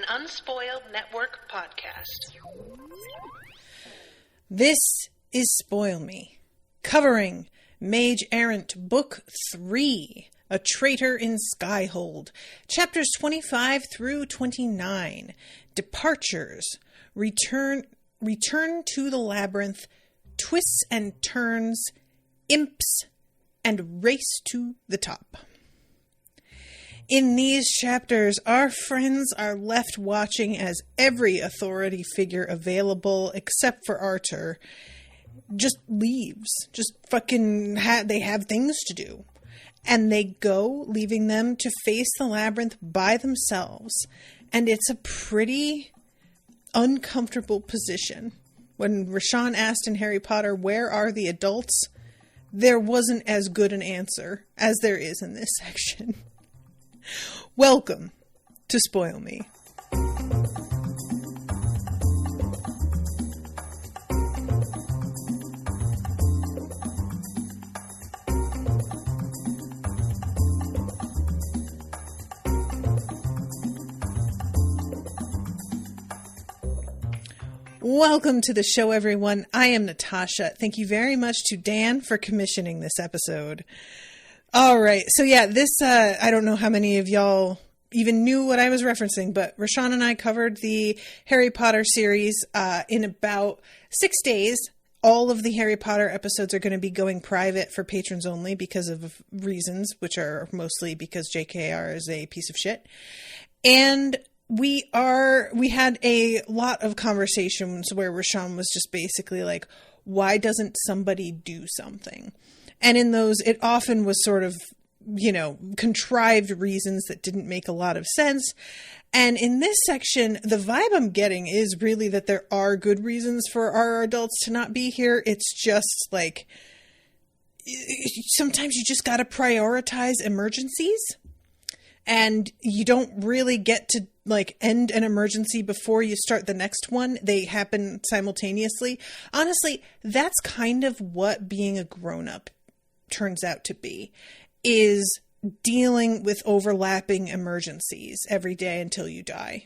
Unspoiled Network podcast. This is Spoil Me, covering Mage Errant Book 3, A Traitor in Skyhold, chapters 25 through 29, Departures, Return to the Labyrinth, Twists and Turns, Imps, and Race to the Top. In these chapters, our friends are left watching as every authority figure available, except for Artur, just leaves. Just fucking they have things to do. And they go, leaving them to face the labyrinth by themselves. And it's a pretty uncomfortable position. When Rashawn asked in Harry Potter, where are the adults? There wasn't as good an answer as there is in this section. Welcome to Spoil Me. Welcome to the show, everyone. I am Natasha. Thank you very much to Dan for commissioning this episode. All right. So yeah, this, I don't know how many of y'all even knew what I was referencing, but Rashawn and I covered the Harry Potter series in about 6 days. All of the Harry Potter episodes are going to be going private for patrons only because of reasons, which are mostly because JKR is a piece of shit. And we had a lot of conversations where Rashawn was just basically like, why doesn't somebody do something? And in those, it often was sort of, contrived reasons that didn't make a lot of sense. And in this section, the vibe I'm getting is really that there are good reasons for our adults to not be here. It's just like, sometimes you just got to prioritize emergencies. And you don't really get to end an emergency before you start the next one. They happen simultaneously. Honestly, that's kind of what being a grown-up turns out to be, is dealing with overlapping emergencies every day until you die.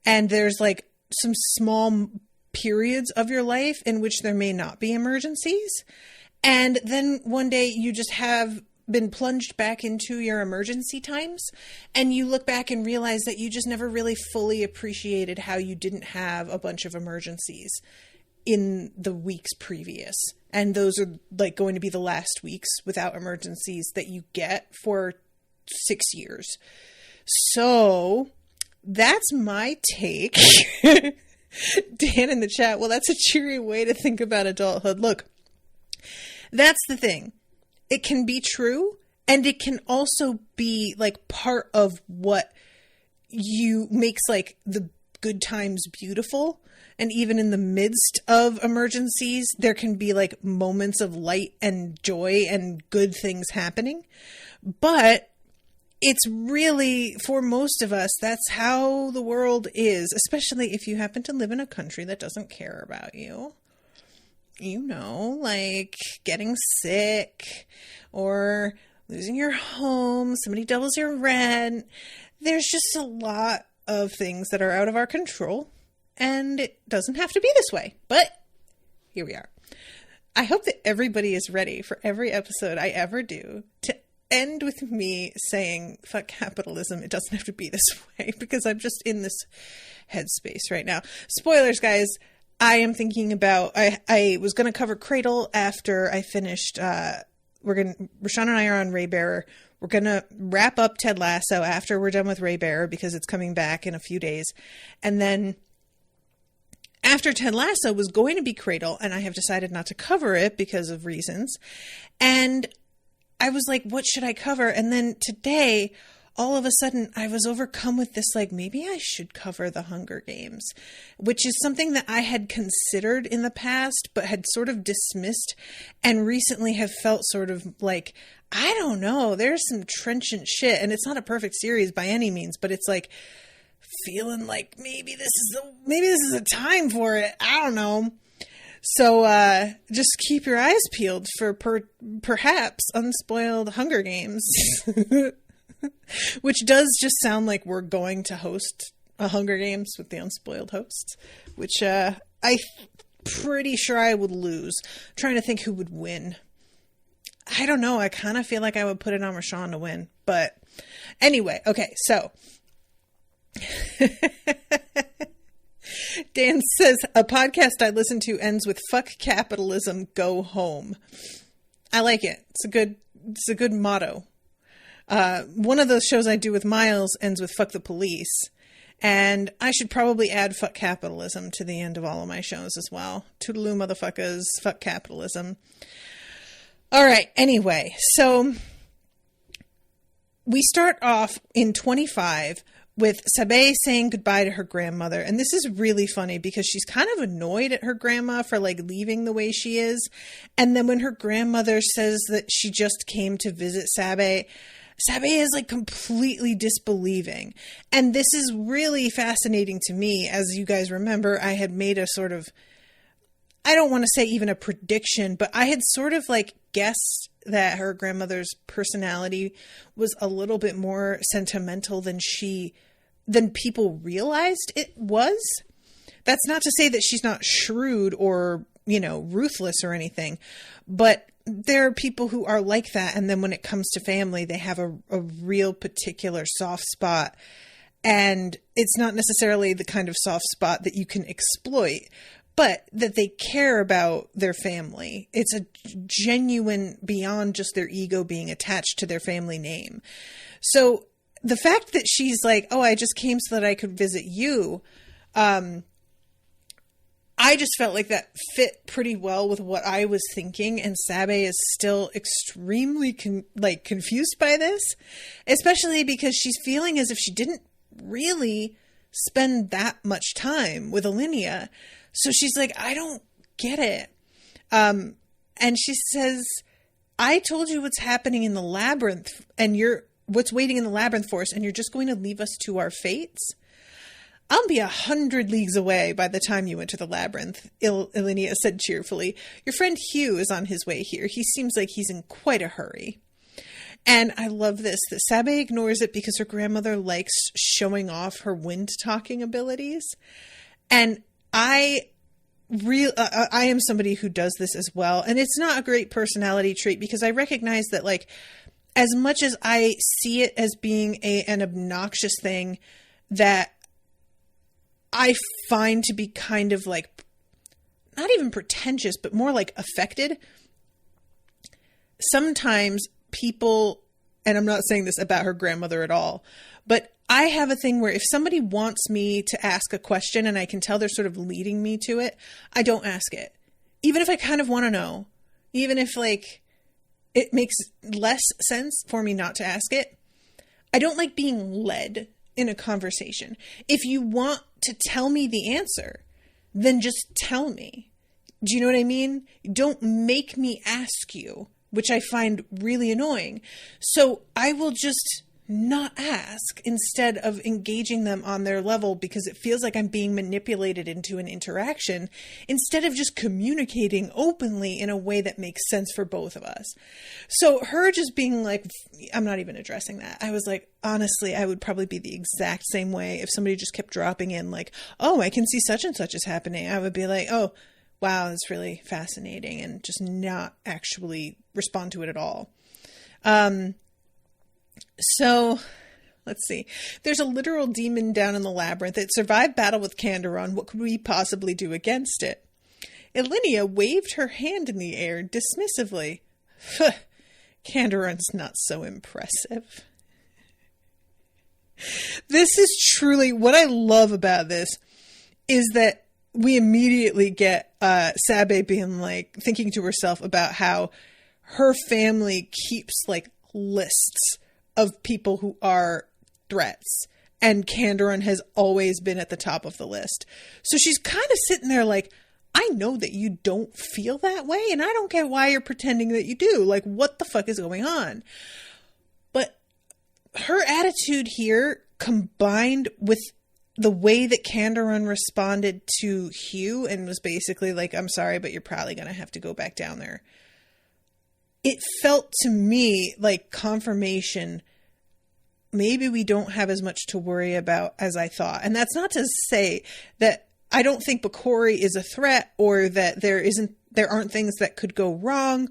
And there's some small periods of your life in which there may not be emergencies. And then one day you just have been plunged back into your emergency times, and you look back and realize that you just never really fully appreciated how you didn't have a bunch of emergencies in the weeks previous. And those are going to be the last weeks without emergencies that you get for 6 years. So that's my take. Dan in the chat, well, that's a cheery way to think about adulthood. Look, that's the thing. It can be true, and it can also be part of what makes the good times beautiful. And even in the midst of emergencies, there can be moments of light and joy and good things happening. But it's really, for most of us, that's how the world is, especially if you happen to live in a country that doesn't care about you. Getting sick or losing your home, somebody doubles your rent. There's just a lot of things that are out of our control, and it doesn't have to be this way, but here we are. I hope that everybody is ready for every episode I ever do to end with me saying, fuck capitalism, it doesn't have to be this way, because I'm just in this headspace right now. Spoilers, guys. I am thinking about, I was going to cover Cradle after I finished, Rashawn and I are on Raybearer. We're going to wrap up Ted Lasso after we're done with Raybearer because it's coming back in a few days. And then after Ted Lasso was going to be Cradle, and I have decided not to cover it because of reasons. And I was like, what should I cover? And then today, all of a sudden, I was overcome with this, maybe I should cover the Hunger Games, which is something that I had considered in the past, but had sort of dismissed, and recently have felt sort of I don't know, there's some trenchant shit, and it's not a perfect series by any means, but it's feeling maybe this is a time for it. I don't know. So just keep your eyes peeled for perhaps unspoiled Hunger Games. Which does just sound like we're going to host a Hunger Games with the unspoiled hosts, which pretty sure I would lose. I'm trying to think who would win. I don't know. I kind of feel like I would put it on Rashawn to win. But anyway, okay, so Dan says, a podcast I listen to ends with "fuck capitalism, go home." I like it. It's a good motto. One of those shows I do with Miles ends with "fuck the police." And I should probably add "fuck capitalism" to the end of all of my shows as well. Toodaloo, motherfuckers. Fuck capitalism. All right. Anyway, so we start off in 25 with Sabe saying goodbye to her grandmother. And this is really funny because she's kind of annoyed at her grandma for like leaving the way she is. And then when her grandmother says that she just came to visit Sabe is like completely disbelieving. And this is really fascinating to me. As you guys remember, I had made a sort of, I don't want to say even a prediction, but I had sort of like guessed that her grandmother's personality was a little bit more sentimental than people realized it was. That's not to say that she's not shrewd or, ruthless or anything, but there are people who are like that. And then when it comes to family, they have a real particular soft spot. And it's not necessarily the kind of soft spot that you can exploit, but that they care about their family. It's a genuine, beyond just their ego being attached to their family name. So the fact that she's like, oh, I just came so that I could visit you. I just felt like that fit pretty well with what I was thinking. And Sabe is still extremely confused by this, especially because she's feeling as if she didn't really spend that much time with Alinea. So she's like, I don't get it. And she says, I told you what's happening in the labyrinth and what's waiting in the labyrinth for us. And you're just going to leave us to our fates. I'll be 100 leagues away by the time you enter the labyrinth, Alinea said cheerfully. Your friend Hugh is on his way here. He seems like he's in quite a hurry. And I love this, that Sabe ignores it because her grandmother likes showing off her wind-talking abilities. And I am somebody who does this as well. And it's not a great personality trait because I recognize that, like, as much as I see it as being an obnoxious thing that I find to be kind of like, not even pretentious, but more like affected. Sometimes people, and I'm not saying this about her grandmother at all, but I have a thing where if somebody wants me to ask a question and I can tell they're sort of leading me to it, I don't ask it. Even if I kind of want to know, even if like it makes less sense for me not to ask it, I don't like being led in a conversation. If you want to tell me the answer, then just tell me. Do you know what I mean? Don't make me ask you, which I find really annoying. So I will just not ask instead of engaging them on their level because it feels like I'm being manipulated into an interaction instead of just communicating openly in a way that makes sense for both of us. So her just being like, I'm not even addressing that. I was like, honestly, I would probably be the exact same way if somebody just kept dropping in like, oh, I can see such and such is happening. I would be like, oh, wow, that's really fascinating, and just not actually respond to it at all. So, let's see. There's a literal demon down in the labyrinth. It survived battle with Kandaron. What could we possibly do against it? Alinea waved her hand in the air dismissively. Kandaron's not so impressive. This is truly what I love about this is that we immediately get Sabe being like, thinking to herself about how her family keeps like lists of people who are threats, and Kandaron has always been at the top of the list. So she's kind of sitting there like, I know that you don't feel that way, and I don't get why you're pretending that you do. Like, what the fuck is going on? But her attitude here, combined with the way that Kandaron responded to Hugh and was basically like, I'm sorry, but you're probably going to have to go back down there. It felt to me like confirmation maybe we don't have as much to worry about as I thought. And that's not to say that I don't think Bakori is a threat or that there aren't things that could go wrong.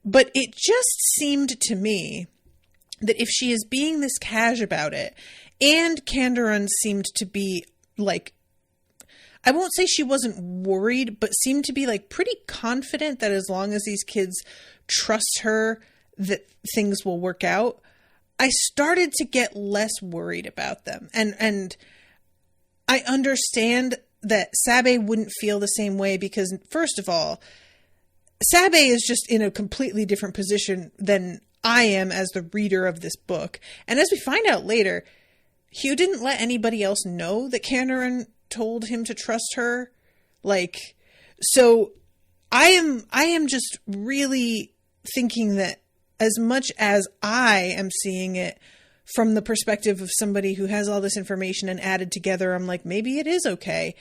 But it just seemed to me that if she is being this cash about it, and Kandaran seemed to be like, I won't say she wasn't worried, but seemed to be like pretty confident that as long as these kids trust her, that things will work out. I started to get less worried about them. And I understand that Sabe wouldn't feel the same way because, first of all, Sabe is just in a completely different position than I am as the reader of this book. And as we find out later, Hugh didn't let anybody else know that Kandaran told him to trust her. Like, so I am just really thinking that as much as I am seeing it from the perspective of somebody who has all this information and added together, I'm like, maybe it is okay.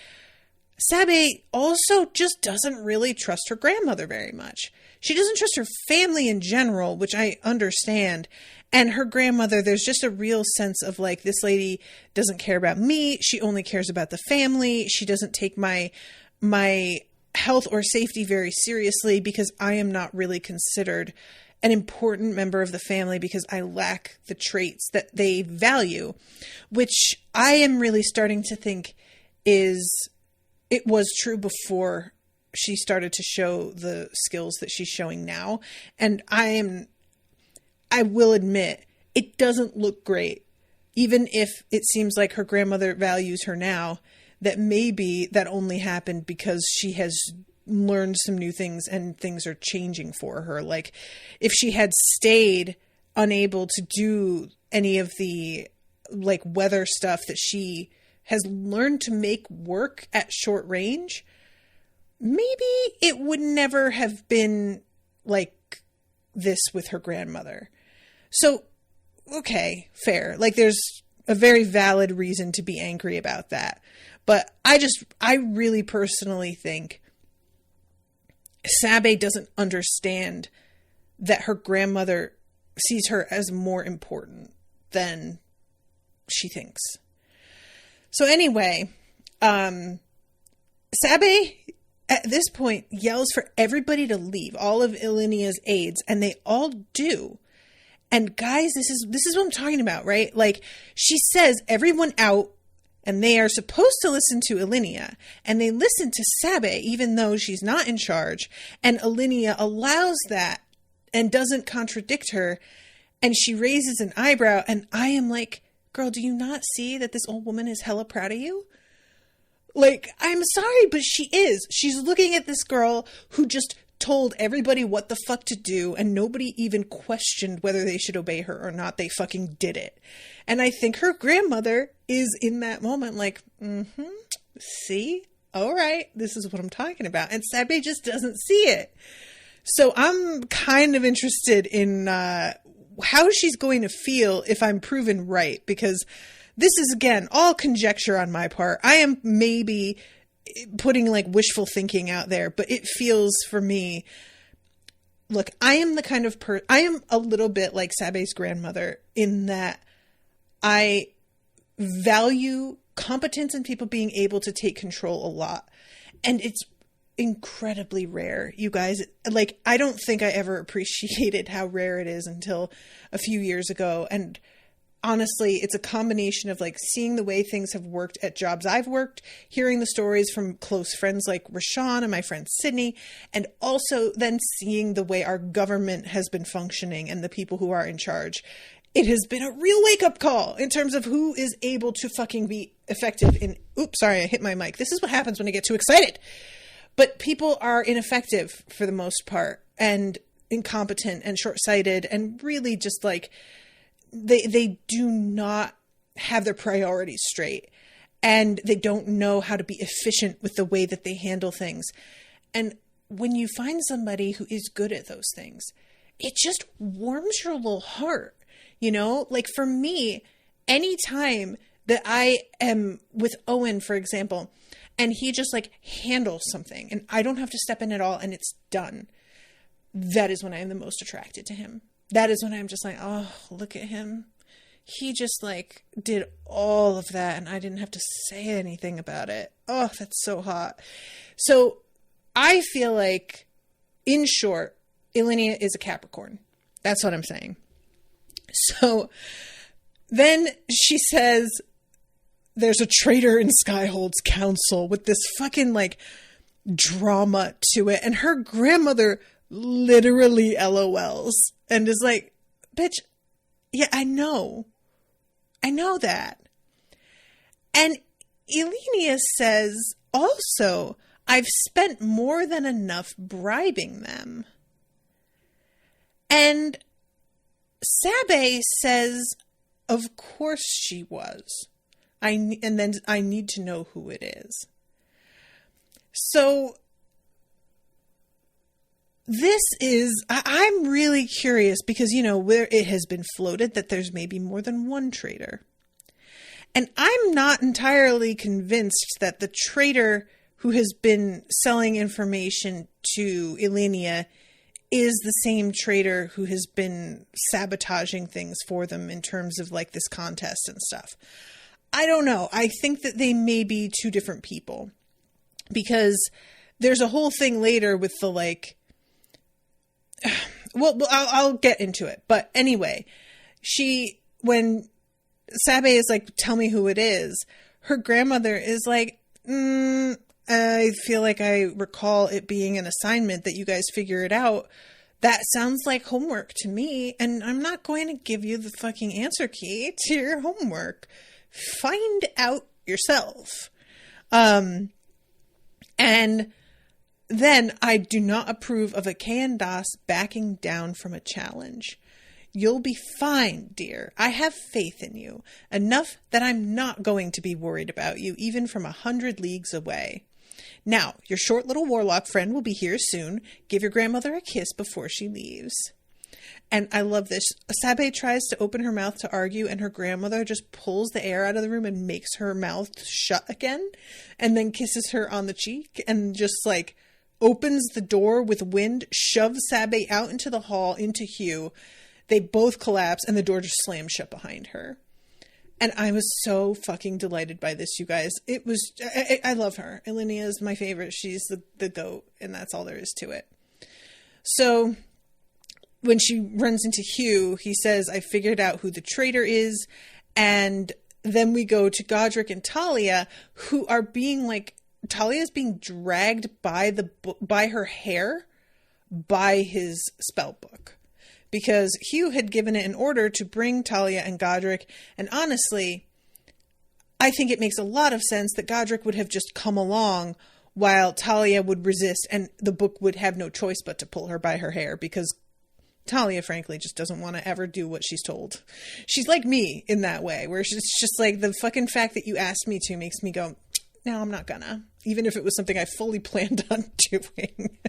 Sabe also just doesn't really trust her grandmother very much. She doesn't trust her family in general, which I understand. And her grandmother, there's just a real sense of like, this lady doesn't care about me. She only cares about the family. She doesn't take my health or safety very seriously because I am not really considered an important member of the family because I lack the traits that they value, which I am really starting to think it was true before she started to show the skills that she's showing now. And I will admit, it doesn't look great. Even if it seems like her grandmother values her now, that maybe that only happened because she has learned some new things and things are changing for her. Like if she had stayed unable to do any of the like weather stuff that she has learned to make work at short range, maybe it would never have been like this with her grandmother. So, okay, fair. Like there's a very valid reason to be angry about that. But I really personally think Sabe doesn't understand that her grandmother sees her as more important than she thinks. So anyway, Sabe at this point yells for everybody to leave, all of Ilinia's aides, and they all do. And guys, this is what I'm talking about, right? Like she says, everyone out, and they are supposed to listen to Ilinia, and they listen to Sabe even though she's not in charge, and Ilinia allows that and doesn't contradict her, and she raises an eyebrow, and I am like, girl, do you not see that this old woman is hella proud of you? Like, I'm sorry, but she is. She's looking at this girl who just told everybody what the fuck to do, and nobody even questioned whether they should obey her or not. They fucking did it. And I think her grandmother is in that moment like, see? All right, this is what I'm talking about. And Sabe just doesn't see it. So I'm kind of interested in how she's going to feel if I'm proven right, because this is, again, all conjecture on my part. I am maybe putting like wishful thinking out there, but it feels for me, look, I am the kind of I am a little bit like Sabe's grandmother in that I value competence in people being able to take control a lot. And it's incredibly rare, you guys. Like, I don't think I ever appreciated how rare it is until a few years ago. And honestly, it's a combination of like seeing the way things have worked at jobs I've worked, hearing the stories from close friends like Rashawn and my friend Sydney, and also then seeing the way our government has been functioning and the people who are in charge. It has been a real wake-up call in terms of who is able to fucking be effective in... Oops, sorry, I hit my mic. This is what happens when I get too excited. But people are ineffective for the most part, and incompetent and short-sighted, and really just like... They do not have their priorities straight, and they don't know how to be efficient with the way that they handle things. And when you find somebody who is good at those things, it just warms your little heart, you know? Like for me, anytime that I am with Owen, for example, and he just like handles something and I don't have to step in at all and it's done, that is when I am the most attracted to him. That is when I'm just like, oh, look at him. he just like did all of that and I didn't have to say anything about it. Oh, that's so hot. So I feel like, in short, Ilenia is a Capricorn. That's what I'm saying. So then she says there's a traitor in Skyhold's council with this fucking like drama to it. And her grandmother literally LOLs and is like, bitch, yeah, I know that. And Ilenia says also, I've spent more than enough bribing them. And Sabe says, of course she was. And then I need to know who it is. So this is, I'm really curious because, you know, where it has been floated that there's maybe more than one traitor. And I'm not entirely convinced that the traitor who has been selling information to Ilenia is the same traitor who has been sabotaging things for them in terms of like this contest and stuff. I don't know. I think that they may be two different people because there's a whole thing later with the like, well, I'll get into it. But anyway, when Sabe is like, tell me who it is, her grandmother is like, I feel like I recall it being an assignment that you guys figure it out. That sounds like homework to me, and I'm not going to give you the fucking answer key to your homework. Find out yourself. And then I do not approve of a Kandas backing down from a challenge. You'll be fine, dear. I have faith in you. Enough that I'm not going to be worried about you, even from 100 leagues away. Now, your short little warlock friend will be here soon. Give your grandmother a kiss before she leaves. And I love this. Sabe tries to open her mouth to argue, and her grandmother just pulls the air out of the room and makes her mouth shut again, and then kisses her on the cheek, and just like opens the door with wind, shoves Sabe out into the hall, into Hugh. They both collapse, and the door just slams shut behind her. And I was so fucking delighted by this, you guys. It was, I love her. Ilenia is my favorite. She's the goat, and that's all there is to it. So when she runs into Hugh, he says, I figured out who the traitor is. And then we go to Godric and Talia, who are being like, Talia is being dragged by her hair by his spell book. Because Hugh had given it an order to bring Talia and Godric. And honestly, I think it makes a lot of sense that Godric would have just come along while Talia would resist. And the book would have no choice but to pull her by her hair. Because Talia, frankly, just doesn't want to ever do what she's told. She's like me in that way. Where it's just like the fucking fact that you asked me to makes me go, no, I'm not gonna. Even if it was something I fully planned on doing.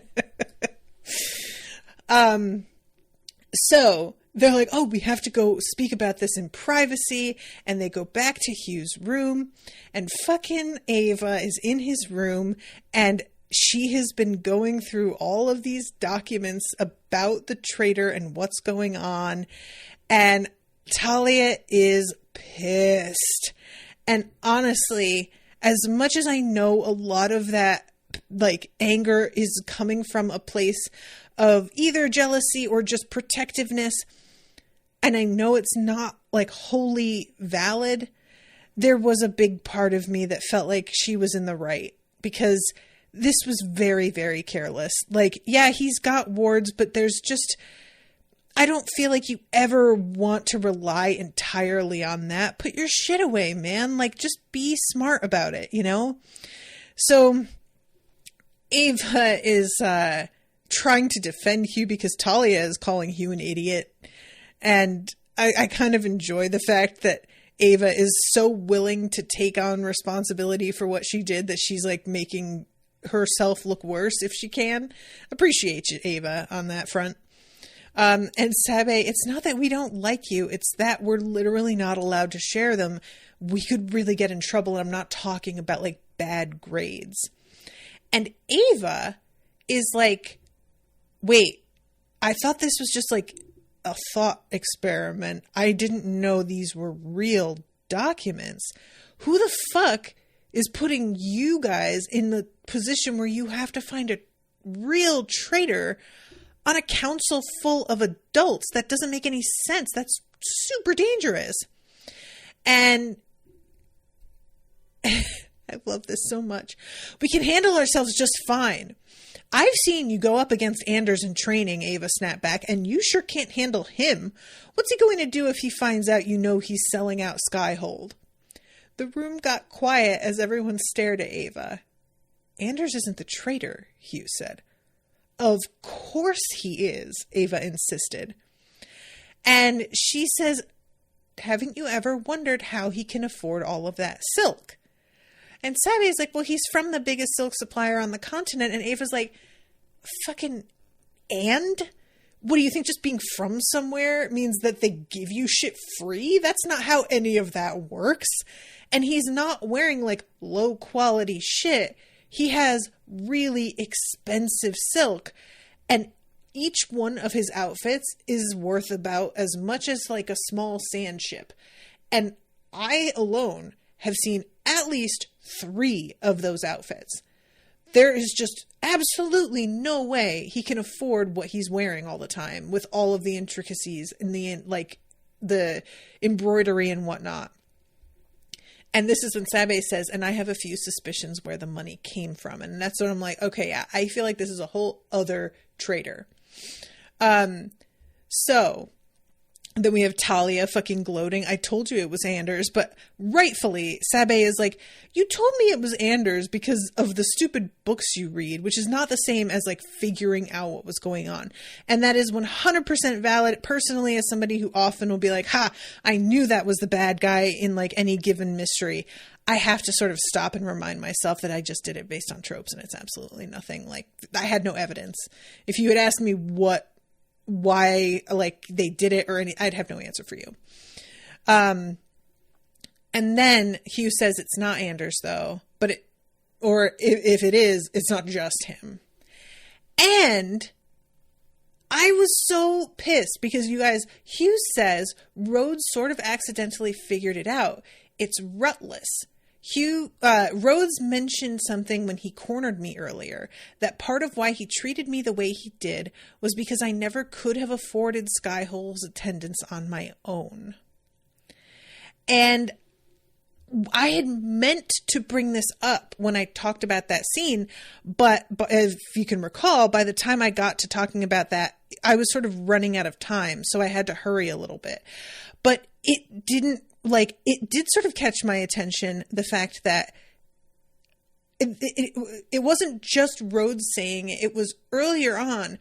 So they're like, oh, we have to go speak about this in privacy. And they go back to Hugh's room, and fucking Ava is in his room, and she has been going through all of these documents about the traitor and what's going on. And Talia is pissed. And honestly, as much as I know a lot of that like anger is coming from a place of either jealousy or just protectiveness, and I know it's not like wholly valid, there was a big part of me that felt like she was in the right, because this was very, very careless. Like, yeah, he's got wards, but there's just, I don't feel like you ever want to rely entirely on that. Put your shit away, man. Like, just be smart about it, you know? So Ava is trying to defend Hugh because Talia is calling Hugh an idiot. And I kind of enjoy the fact that Ava is so willing to take on responsibility for what she did that she's like making herself look worse if she can. Appreciate you, Ava, on that front. And Sabe, it's not that we don't like you, it's that we're literally not allowed to share them. We could really get in trouble, and I'm not talking about like bad grades. And Ava is like, wait, I thought this was just like a thought experiment. I didn't know these were real documents. Who the fuck is putting you guys in the position where you have to find a real traitor on a council full of adults? That doesn't make any sense. That's super dangerous. And I love this so much. We can handle ourselves just fine. I've seen you go up against Anders in training, Ava snapped back, and you sure can't handle him. What's he going to do if he finds out you know he's selling out Skyhold? The room got quiet as everyone stared at Ava. Anders isn't the traitor, Hugh said. Of course he is, Ava insisted. And she says, haven't you ever wondered how he can afford all of that silk? And Sabi's like, well, he's from the biggest silk supplier on the continent. And Ava's like, fucking, and? What do you think, just being from somewhere means that they give you shit free? That's not how any of that works. And he's not wearing, like, low-quality shit. He has really expensive silk. And each one of his outfits is worth about as much as, like, a small sand ship. And I alone have seen at least 3 of those outfits. There is just absolutely no way he can afford what he's wearing all the time with all of the intricacies and the embroidery and whatnot. And this is when Sabe says, and I have a few suspicions where the money came from. And that's when I'm like, okay, yeah, I feel like this is a whole other traitor. So then we have Talia fucking gloating. I told you it was Anders, but rightfully, Sabe is like, you told me it was Anders because of the stupid books you read, which is not the same as like figuring out what was going on. And that is 100% valid. Personally, as somebody who often will be like, ha, I knew that was the bad guy in like any given mystery, I have to sort of stop and remind myself that I just did it based on tropes and it's absolutely nothing. Like, I had no evidence. If you had asked me why like they did it or any, I'd have no answer for you. And then Hugh says it's not Anders though, but if it is, it's not just him. And I was so pissed because you guys, Hugh says Rhodes sort of accidentally figured it out. It's Rutless. Rhodes mentioned something when he cornered me earlier, that part of why he treated me the way he did was because I never could have afforded Skyhold's attendance on my own. And I had meant to bring this up when I talked about that scene, but if you can recall, by the time I got to talking about that, I was sort of running out of time, so I had to hurry a little bit. But it did sort of catch my attention, the fact that it wasn't just Rhodes saying it. It was earlier on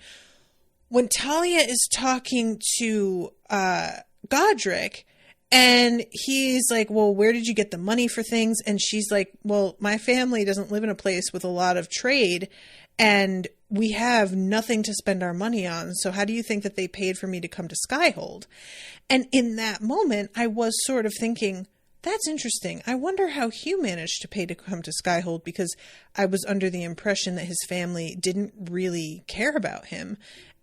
when Talia is talking to Godric, and he's like, well, where did you get the money for things? And she's like, well, my family doesn't live in a place with a lot of trade, and we have nothing to spend our money on. So how do you think that they paid for me to come to Skyhold? And in that moment, I was sort of thinking, that's interesting. I wonder how Hugh managed to pay to come to Skyhold, because I was under the impression that his family didn't really care about him.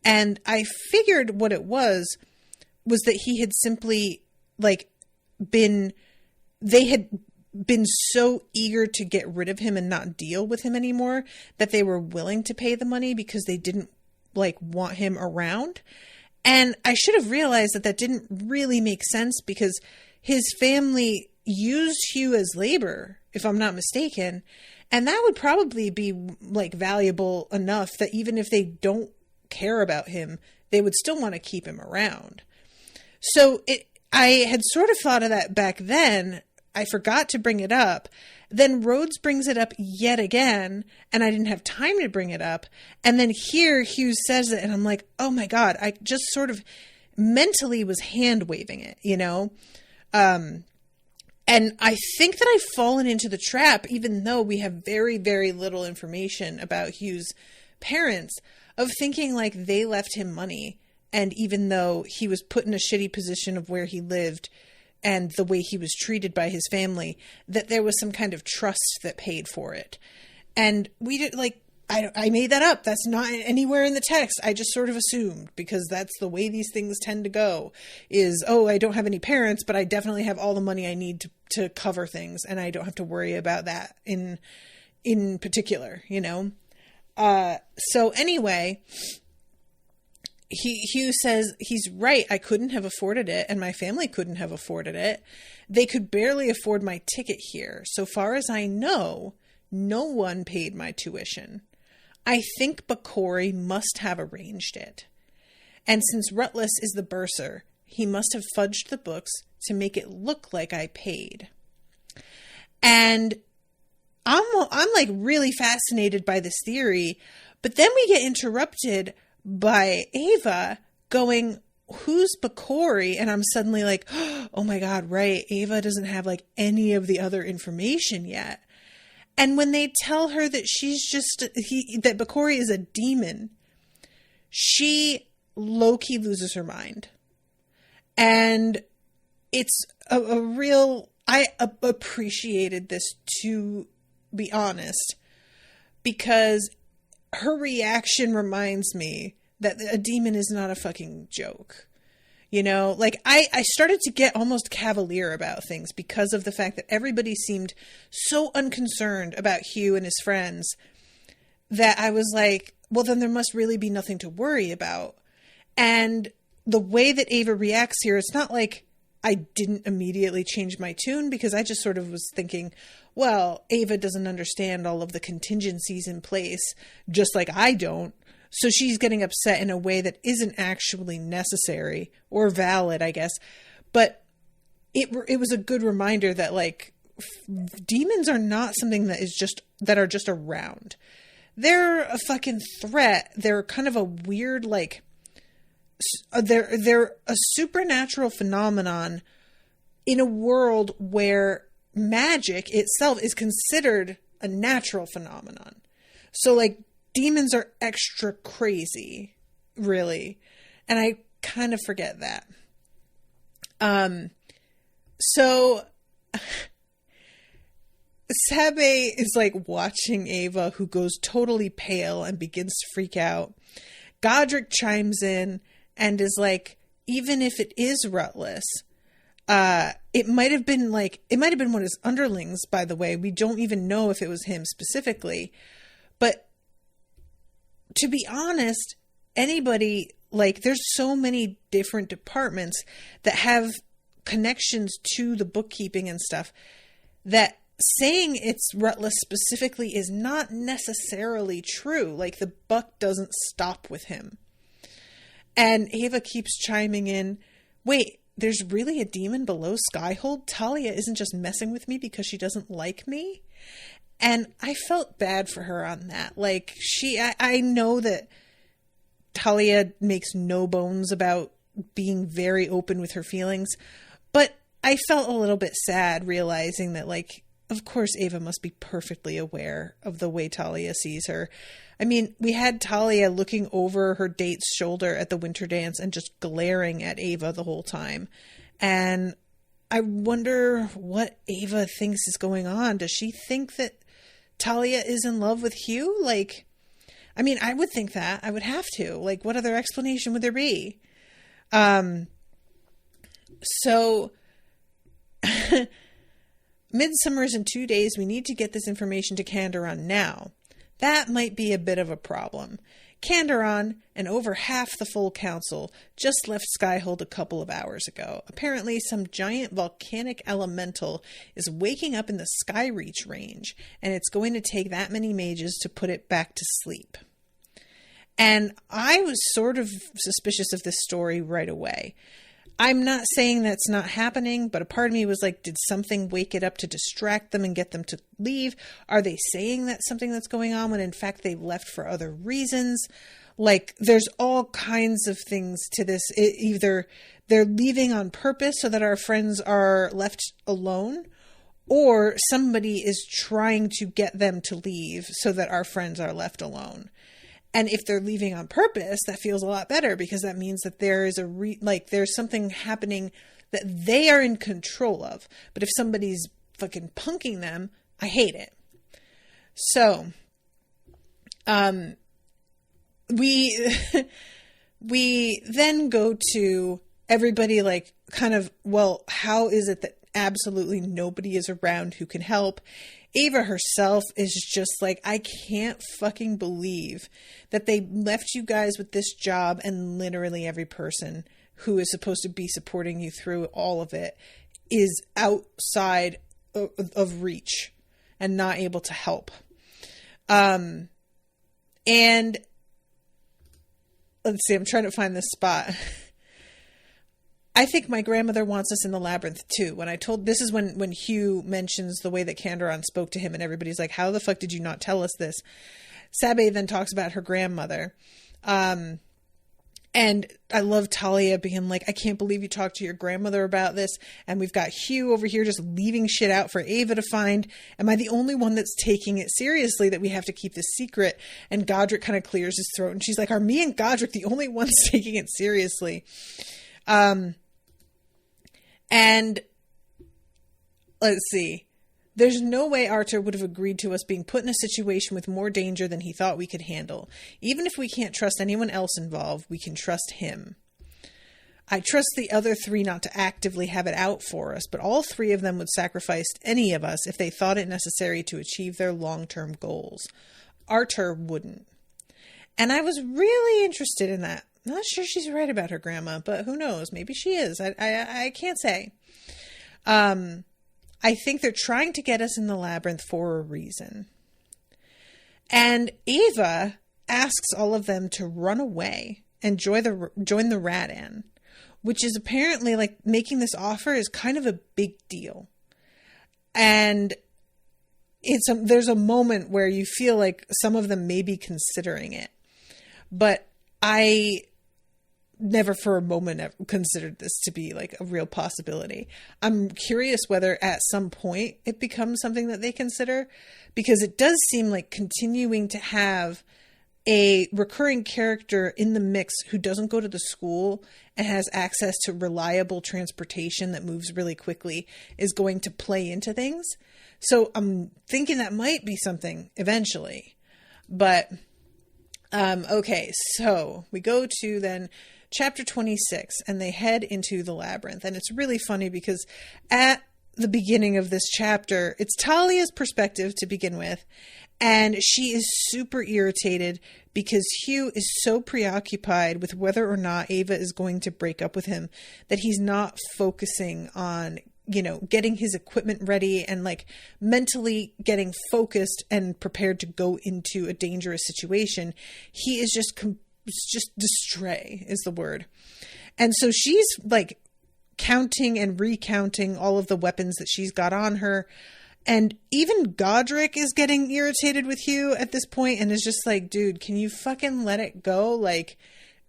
And I figured what it was that he had simply they had been so eager to get rid of him and not deal with him anymore that they were willing to pay the money because they didn't want him around. And I should have realized that didn't really make sense, because his family used Hugh as labor, if I'm not mistaken. And that would probably be valuable enough that even if they don't care about him, they would still want to keep him around. So I had sort of thought of that back then. I forgot to bring it up. Then Rhodes brings it up yet again, and I didn't have time to bring it up. And then here Hugh says it, and I'm like, oh my God, I just sort of mentally was hand waving it, you know? And I think that I've fallen into the trap, even though we have very, very little information about Hugh's parents, of thinking they left him money. And even though he was put in a shitty position of where he lived and the way he was treated by his family, that there was some kind of trust that paid for it. And we did I made that up. That's not anywhere in the text. I just sort of assumed, because that's the way these things tend to go, is, oh, I don't have any parents, but I definitely have all the money I need to cover things, and I don't have to worry about that in particular, you know? So anyway, Hugh says he's right. I couldn't have afforded it, and my family couldn't have afforded it. They could barely afford my ticket here. So far as I know, no one paid my tuition. I think Bakori must have arranged it. And since Rutless is the bursar, he must have fudged the books to make it look like I paid. And I'm like really fascinated by this theory, but then we get interrupted by Ava going, who's Bakori? And I'm suddenly like, oh my God, right. Ava doesn't have like any of the other information yet. And when they tell her that that Bakori is a demon, she low-key loses her mind. And it's a real, I appreciated this, to be honest, because her reaction reminds me that a demon is not a fucking joke. You know, like I started to get almost cavalier about things because of the fact that everybody seemed so unconcerned about Hugh and his friends that I was like, well, then there must really be nothing to worry about. And the way that Ava reacts here, it's not like I didn't immediately change my tune, because I just sort of was thinking, well, Ava doesn't understand all of the contingencies in place, just like I don't. So she's getting upset in a way that isn't actually necessary or valid, I guess. But it was a good reminder that, like, demons are not something that are just around. They're a fucking threat. They're kind of a weird, like, they're a supernatural phenomenon in a world where magic itself is considered a natural phenomenon. So, like, demons are extra crazy, really. And I kind of forget that. So Sabe is like watching Ava, who goes totally pale and begins to freak out. Godric chimes in and is like, even if it is Rutless, it might have been one of his underlings, by the way. We don't even know if it was him specifically. But to be honest, anybody, like, there's so many different departments that have connections to the bookkeeping and stuff, that saying it's Rutless specifically is not necessarily true. Like, the buck doesn't stop with him. And Ava keeps chiming in, wait, there's really a demon below Skyhold? Talia isn't just messing with me because she doesn't like me? And I felt bad for her on that. Like, I know that Talia makes no bones about being very open with her feelings, but I felt a little bit sad realizing that, like, of course Ava must be perfectly aware of the way Talia sees her. I mean, we had Talia looking over her date's shoulder at the winter dance and just glaring at Ava the whole time. And I wonder what Ava thinks is going on. Does she think that Talia is in love with Hugh? Like, I mean, I would think that. I would have to. Like, what other explanation would there be? So, Midsummer is in 2 days. We need to get this information to Kandaron now. That might be a bit of a problem. Kandaron and over half the full council just left Skyhold a couple of hours ago. Apparently, some giant volcanic elemental is waking up in the Skyreach range, and it's going to take that many mages to put it back to sleep. And I was sort of suspicious of this story right away. I'm not saying that's not happening, but a part of me was like, did something wake it up to distract them and get them to leave? Are they saying that's something that's going on when in fact they left for other reasons? Like, there's all kinds of things to this. Either they're leaving on purpose so that our friends are left alone, or somebody is trying to get them to leave so that our friends are left alone. And if they're leaving on purpose, that feels a lot better, because that means that there is there's something happening that they are in control of. But if somebody's fucking punking them, I hate it. So, We we then go to everybody like kind of, well, how is it that absolutely nobody is around who can help? Ava herself is just like, I can't fucking believe that they left you guys with this job and literally every person who is supposed to be supporting you through all of it is outside of reach and not able to help. And let's see, I'm trying to find this spot. I think my grandmother wants us in the labyrinth too. This is when Hugh mentions the way that Candoron spoke to him and everybody's like, how the fuck did you not tell us this? Sabe then talks about her grandmother. And I love Talia being like, I can't believe you talked to your grandmother about this. And we've got Hugh over here just leaving shit out for Ava to find. Am I the only one that's taking it seriously that we have to keep this secret? And Godric kind of clears his throat and she's like, are me and Godric the only ones taking it seriously? And let's see. There's no way Artur would have agreed to us being put in a situation with more danger than he thought we could handle. Even if we can't trust anyone else involved, we can trust him. I trust the other three not to actively have it out for us, but all three of them would sacrifice any of us if they thought it necessary to achieve their long-term goals. Artur wouldn't. And I was really interested in that. Not sure she's right about her grandma, but who knows? Maybe she is. I can't say. I think they're trying to get us in the labyrinth for a reason. And Ava asks all of them to run away and join the Radan, which is apparently like making this offer is kind of a big deal. And there's a moment where you feel like some of them may be considering it, but I never for a moment considered this to be like a real possibility. I'm curious whether at some point it becomes something that they consider, because it does seem like continuing to have a recurring character in the mix who doesn't go to the school and has access to reliable transportation that moves really quickly is going to play into things. So I'm thinking that might be something eventually. But okay, so we go to then Chapter 26, and they head into the labyrinth. And it's really funny because at the beginning of this chapter, it's Talia's perspective to begin with. And she is super irritated because Hugh is so preoccupied with whether or not Ava is going to break up with him that he's not focusing on, getting his equipment ready and like mentally getting focused and prepared to go into a dangerous situation. He is just distray is the word. And so she's like counting and recounting all of the weapons that she's got on her. And even Godric is getting irritated with Hugh at this point and is just like, dude, can you fucking let it go? Like,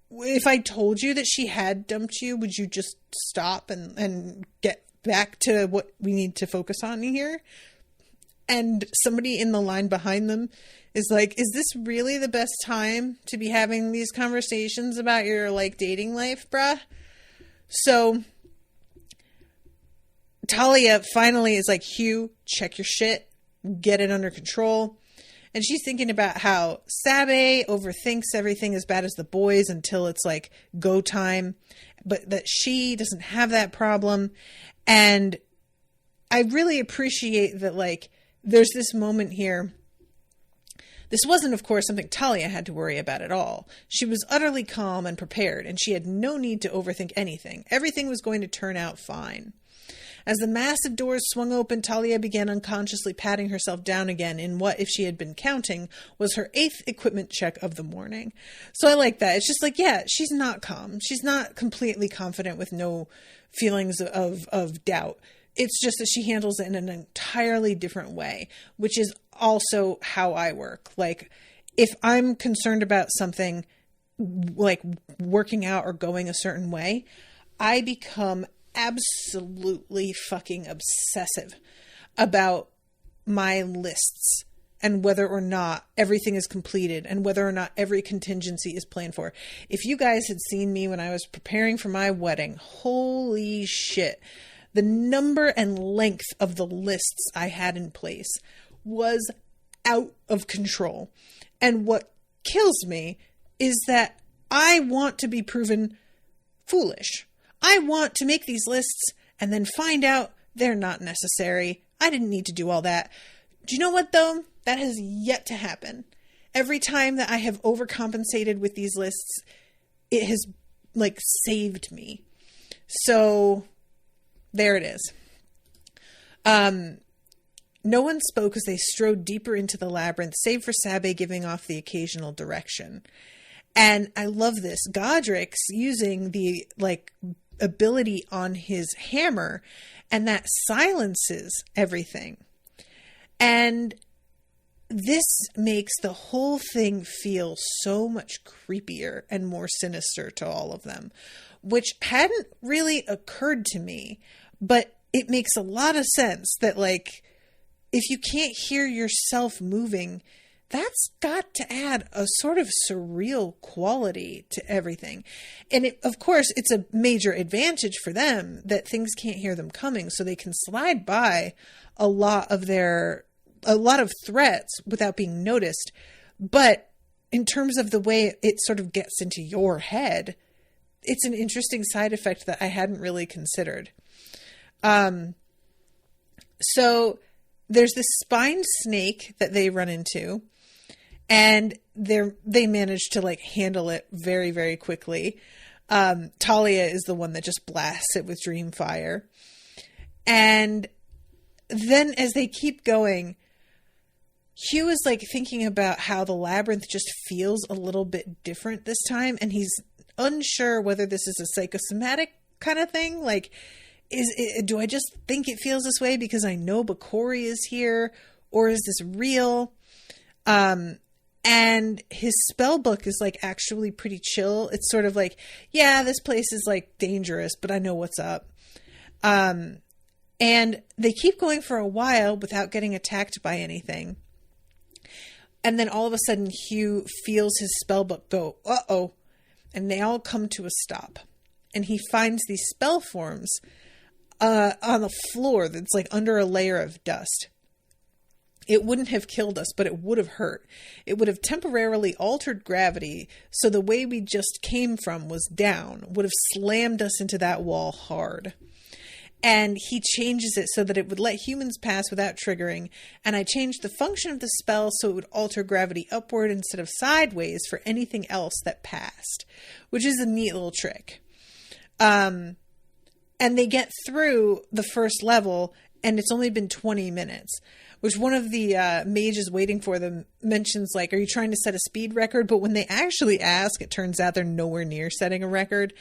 if I told you that she had dumped you, would you just stop and get back to what we need to focus on here? And somebody in the line behind them is like, is this really the best time to be having these conversations about your like dating life, bruh? So Talia finally is like, Hugh, check your shit, get it under control. And she's thinking about how Sabe overthinks everything as bad as the boys until it's like go time, but that she doesn't have that problem. And I really appreciate that, like, there's this moment here. This wasn't, of course, something Talia had to worry about at all. She was utterly calm and prepared, and she had no need to overthink anything. Everything was going to turn out fine. As the massive doors swung open, Talia began unconsciously patting herself down again in what, if she had been counting, was her 8th equipment check of the morning. So I like that. It's just like, yeah, she's not calm. She's not completely confident with no feelings of doubt. It's just that she handles it in an entirely different way, which is also how I work. Like, if I'm concerned about something like working out or going a certain way, I become absolutely fucking obsessive about my lists and whether or not everything is completed and whether or not every contingency is planned for. If you guys had seen me when I was preparing for my wedding, holy shit. The number and length of the lists I had in place was out of control. And what kills me is that I want to be proven foolish. I want to make these lists and then find out they're not necessary. I didn't need to do all that. Do you know what, though? That has yet to happen. Every time that I have overcompensated with these lists, it has, like, saved me. So, there it is. No one spoke as they strode deeper into the labyrinth, save for Sabe giving off the occasional direction. And I love this. Godric's using the, like, ability on his hammer, and that silences everything. And this makes the whole thing feel so much creepier and more sinister to all of them, which hadn't really occurred to me, but it makes a lot of sense that, like, if you can't hear yourself moving, that's got to add a sort of surreal quality to everything. And of course, it's a major advantage for them that things can't hear them coming, so they can slide by a lot of threats without being noticed. But in terms of the way it sort of gets into your head, it's an interesting side effect that I hadn't really considered. So there's this spined snake that they run into, and they manage to, like, handle it very, very quickly. Talia is the one that just blasts it with Dreamfire. And then as they keep going, Hugh is, like, thinking about how the labyrinth just feels a little bit different this time, and he's unsure whether this is a psychosomatic kind of thing. Like, do I just think it feels this way because I know Bakori is here, or is this real? And his spell book is, like, actually pretty chill. It's sort of like, yeah, this place is, like, dangerous, but I know what's up. And they keep going for a while without getting attacked by anything. And then all of a sudden, Hugh feels his spell book go, uh-oh. And they all come to a stop. And he finds these spell forms on the floor that's, like, under a layer of dust. It wouldn't have killed us, but it would have hurt. It would have temporarily altered gravity, so the way we just came from was down, would have slammed us into that wall hard. And he changes it so that it would let humans pass without triggering, and I changed the function of the spell so it would alter gravity upward instead of sideways for anything else that passed, which is a neat little trick. And they get through the first level, and it's only been 20 minutes. Which one of the mages waiting for them mentions, like, are you trying to set a speed record? But when they actually ask, it turns out they're nowhere near setting a record.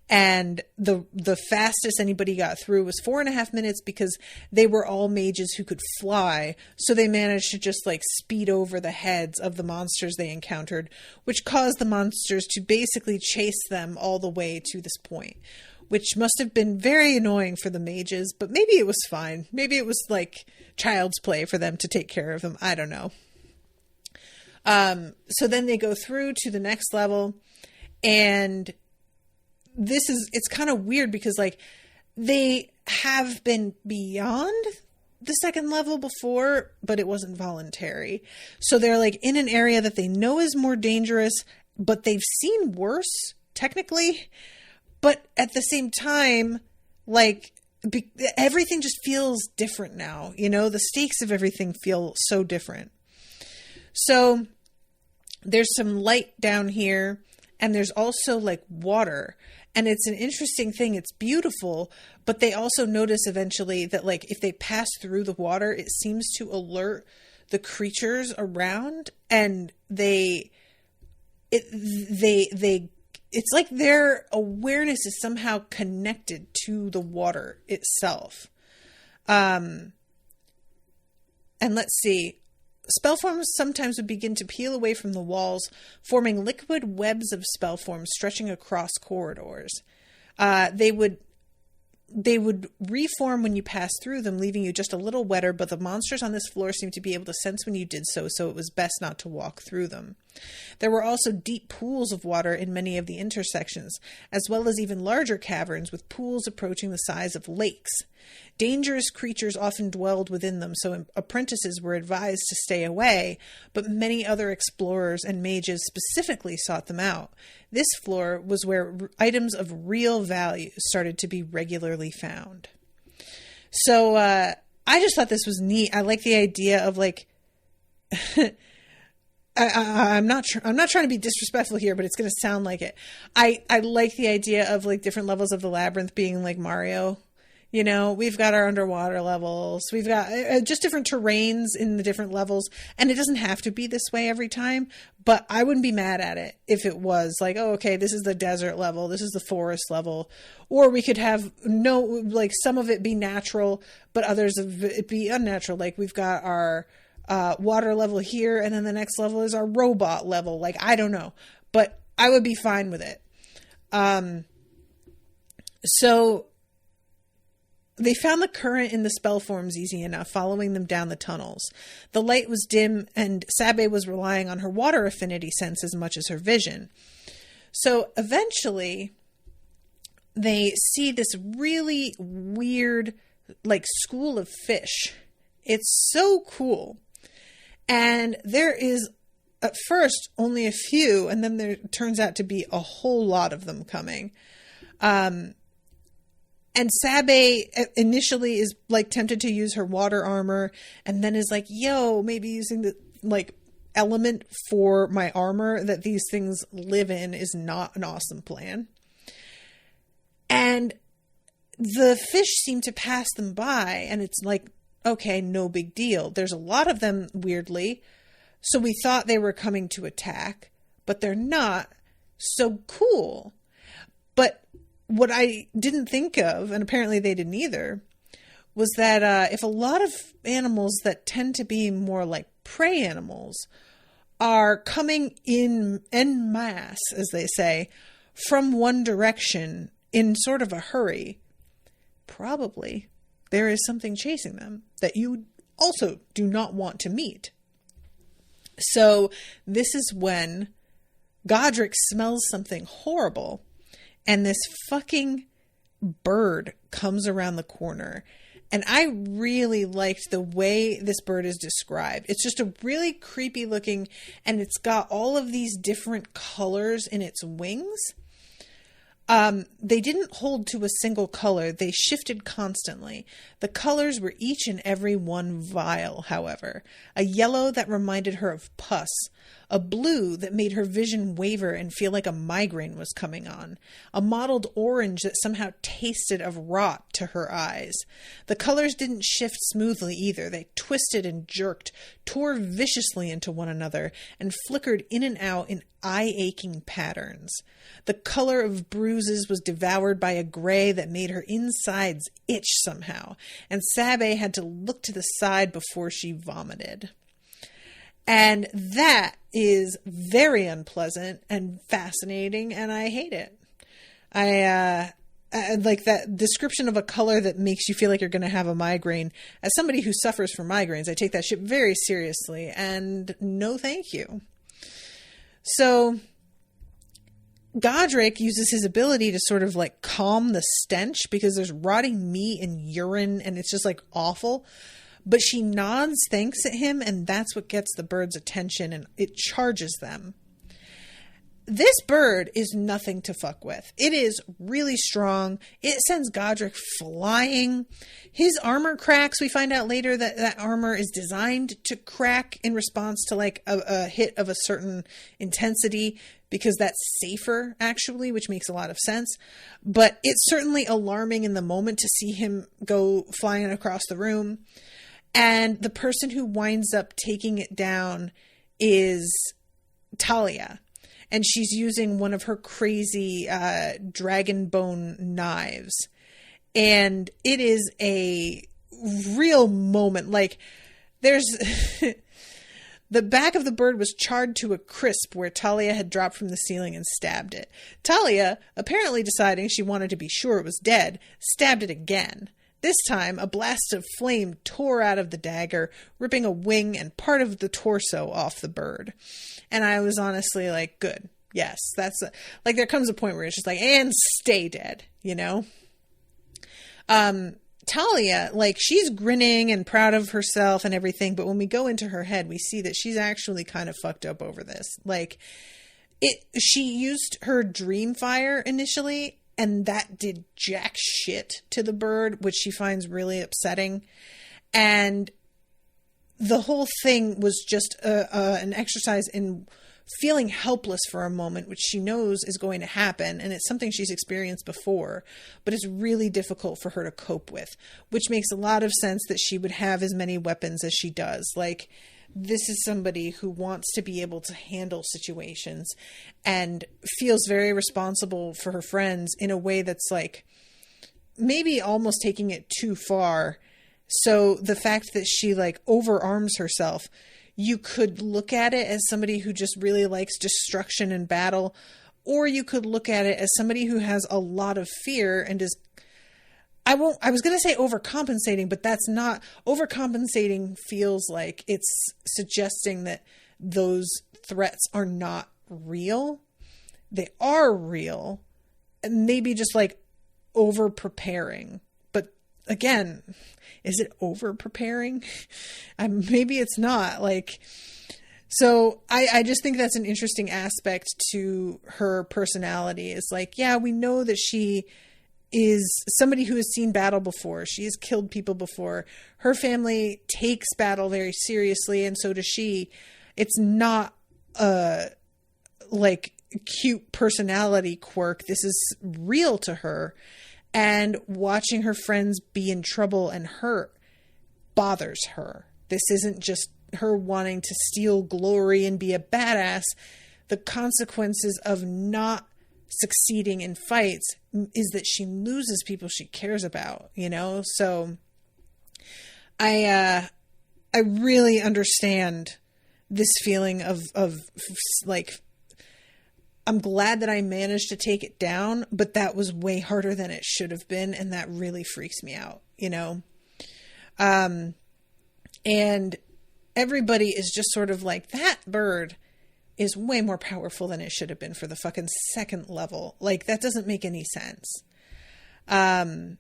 And the fastest anybody got through was 4.5 minutes because they were all mages who could fly. So they managed to just, like, speed over the heads of the monsters they encountered, which caused the monsters to basically chase them all the way to this point. Which must have been very annoying for the mages, but maybe it was fine. Maybe it was, like, child's play for them to take care of them. I don't know. So then they go through to the next level, and it's kind of weird because, like, they have been beyond the second level before, but it wasn't voluntary. So they're, like, in an area that they know is more dangerous, but they've seen worse, technically. But at the same time, like, everything just feels different now. You know, the stakes of everything feel so different. So there's some light down here, and there's also, like, water. And it's an interesting thing. It's beautiful, but they also notice eventually that, like, if they pass through the water, it seems to alert the creatures around, and it's like their awareness is somehow connected to the water itself. And let's see. Spell forms sometimes would begin to peel away from the walls, forming liquid webs of spell forms stretching across corridors. They would reform when you pass through them, leaving you just a little wetter, but the monsters on this floor seemed to be able to sense when you did so, so it was best not to walk through them. There were also deep pools of water in many of the intersections, as well as even larger caverns with pools approaching the size of lakes. Dangerous creatures often dwelled within them, so apprentices were advised to stay away, but many other explorers and mages specifically sought them out. This floor was where items of real value started to be regularly found. So I just thought this was neat. I like the idea of like... I'm not trying to be disrespectful here, but it's going to sound like it. I like the idea of like different levels of the labyrinth being like Mario. You know, we've got our underwater levels. We've got just different terrains in the different levels. And it doesn't have to be this way every time, but I wouldn't be mad at it if it was like, oh, okay, this is the desert level. This is the forest level. Or we could have like some of it be natural, but others of it be unnatural. Like we've got our water level here, and then the next level is our robot level. Like, I don't know, but I would be fine with it. So they found the current in the spell forms easy enough, following them down the tunnels. The light was dim, and Sabe was relying on her water affinity sense as much as her vision. So eventually, they see this really weird, like, school of fish. It's so cool. And there is, at first, only a few, and then there turns out to be a whole lot of them coming. And Sabe initially is like tempted to use her water armor, and then is like, yo, maybe using the like element for my armor that these things live in is not an awesome plan. And the fish seem to pass them by, and it's like, okay, no big deal. There's a lot of them, weirdly, so we thought they were coming to attack, but they're not. So cool. But what I didn't think of, and apparently they didn't either, was that if a lot of animals that tend to be more like prey animals are coming in en masse, as they say, from one direction in sort of a hurry, probably there is something chasing them that you also do not want to meet. So this is when Godric smells something horrible, and this fucking bird comes around the corner. And I really liked the way this bird is described. It's just a really creepy looking, and it's got all of these different colors in its wings. They didn't hold to a single color. They shifted constantly. The colors were each and every one vile, however. A yellow that reminded her of pus. A blue that made her vision waver and feel like a migraine was coming on. A mottled orange that somehow tasted of rot to her eyes. The colors didn't shift smoothly either. They twisted and jerked, tore viciously into one another, and flickered in and out in eye-aching patterns. The color of bruises was devoured by a gray that made her insides itch somehow, and Sabe had to look to the side before she vomited. And that is very unpleasant and fascinating, and I hate it. I like that description of a color that makes you feel like you're going to have a migraine. As somebody who suffers from migraines, I take that shit very seriously, and no thank you. So Godric uses his ability to sort of like calm the stench because there's rotting meat and urine, and it's just like awful. But she nods thanks at him, and that's what gets the bird's attention, and it charges them. This bird is nothing to fuck with. It is really strong. It sends Godric flying. His armor cracks. We find out later that that armor is designed to crack in response to like a hit of a certain intensity, because that's safer, actually, which makes a lot of sense. But it's certainly alarming in the moment to see him go flying across the room. And the person who winds up taking it down is Talia. And she's using one of her crazy dragon bone knives. And it is a real moment. Like, there's... The back of the bird was charred to a crisp where Talia had dropped from the ceiling and stabbed it. Talia, apparently deciding she wanted to be sure it was dead, stabbed it again. This time, a blast of flame tore out of the dagger, ripping a wing and part of the torso off the bird. And I was honestly like, good. Yes, like there comes a point where it's just like, and stay dead, you know? Talia, like, she's grinning and proud of herself and everything, but when we go into her head, we see that she's actually kind of fucked up over this. Like, she used her dream fire initially, and that did jack shit to the bird, which she finds really upsetting. And the whole thing was just an exercise in feeling helpless for a moment, which she knows is going to happen. And it's something she's experienced before, but it's really difficult for her to cope with, which makes a lot of sense that she would have as many weapons as she does. Like, this is somebody who wants to be able to handle situations and feels very responsible for her friends in a way that's like maybe almost taking it too far. So the fact that she like overarms herself, you could look at it as somebody who just really likes destruction and battle, or you could look at it as somebody who has a lot of fear and is, I was going to say overcompensating, but that's not. Overcompensating feels like it's suggesting that those threats are not real. They are real, and maybe just like over preparing. But again, is it over preparing? Maybe it's not. Like, so I just think that's an interesting aspect to her personality. Is like, yeah, we know that she is somebody who has seen battle before. She has killed people before. Her family takes battle very seriously, and so does she. It's not a like cute personality quirk. This is real to her, and watching her friends be in trouble and hurt bothers her. This isn't just her wanting to steal glory and be a badass. The consequences of not succeeding in fights is that she loses people she cares about, you know? So I really understand this feeling of like, I'm glad that I managed to take it down, but that was way harder than it should have been. And that really freaks me out, you know? And everybody is just sort of like, that bird is way more powerful than it should have been for the fucking second level. Like, that doesn't make any sense. And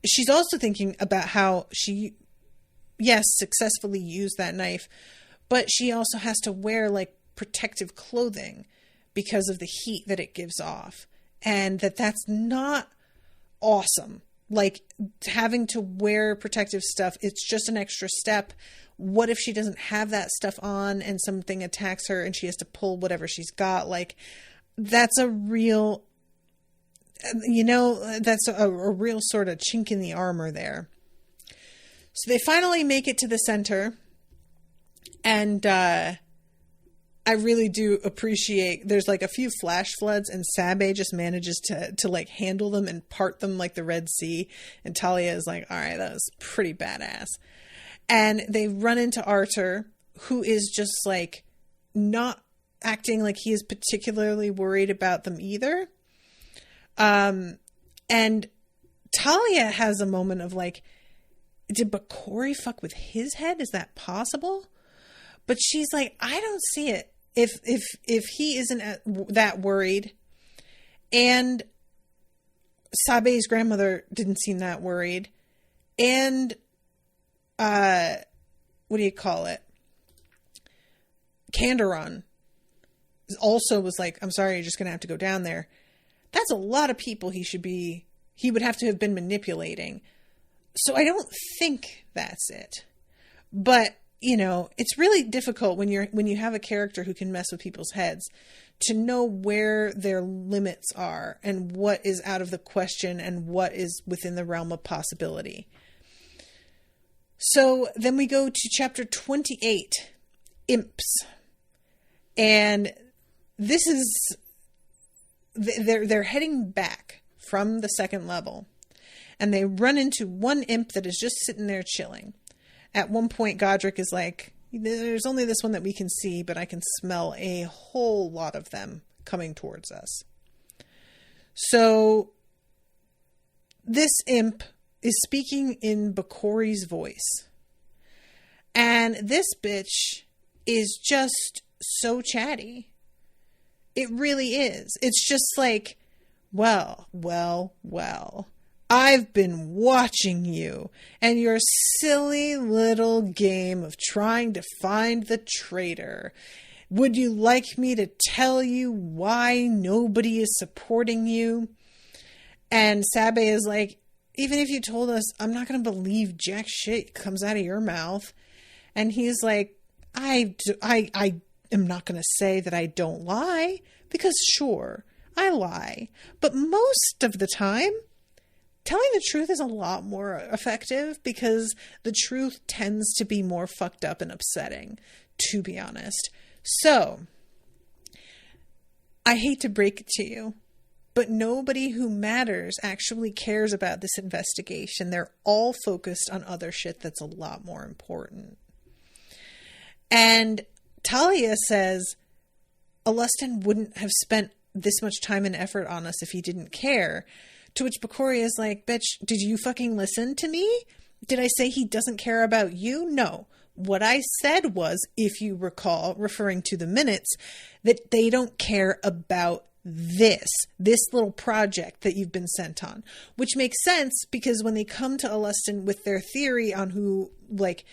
she's also thinking about how she, yes, successfully used that knife, but she also has to wear like protective clothing because of the heat that it gives off. And that's not awesome. Like, having to wear protective stuff, it's just an extra step. What if she doesn't have that stuff on and something attacks her and she has to pull whatever she's got? Like, that's a real, you know, that's a real sort of chink in the armor there. So they finally make it to the center, and I really do appreciate, there's like a few flash floods, and Sabe just manages to like handle them and part them like the Red Sea. And Talia is like, all right, that was pretty badass. And they run into Artur, who is just like not acting like he is particularly worried about them either. And Talia has a moment of like, did Bakori fuck with his head? Is that possible? But she's like, I don't see it. If he isn't that worried, and Sabe's grandmother didn't seem that worried, and what do you call it? Kandaron also was like, I'm sorry, you're just going to have to go down there. That's a lot of people he would have to have been manipulating. So I don't think that's it. But, you know, it's really difficult when you have a character who can mess with people's heads to know where their limits are and what is out of the question and what is within the realm of possibility. So then we go to chapter 28, Imps. And this is, they're heading back from the second level, and they run into one imp that is just sitting there chilling. At one point, Godric is like, there's only this one that we can see, but I can smell a whole lot of them coming towards us. So this imp is speaking in Bakori's voice. And this bitch is just so chatty. It really is. It's just like, well. I've been watching you and your silly little game of trying to find the traitor. Would you like me to tell you why nobody is supporting you? And Sabe is like, even if you told us, I'm not going to believe jack shit comes out of your mouth. And he's like, I am not going to say that I don't lie, because sure, I lie. But most of the time, telling the truth is a lot more effective, because the truth tends to be more fucked up and upsetting, to be honest. So, I hate to break it to you, but nobody who matters actually cares about this investigation. They're all focused on other shit that's a lot more important. And Talia says, Alustin wouldn't have spent this much time and effort on us if he didn't care. To which Bakori is like, bitch, did you fucking listen to me? Did I say he doesn't care about you? No. What I said was, if you recall, referring to the minutes, that they don't care about this little project that you've been sent on, which makes sense because when they come to Alustin with their theory on who, like,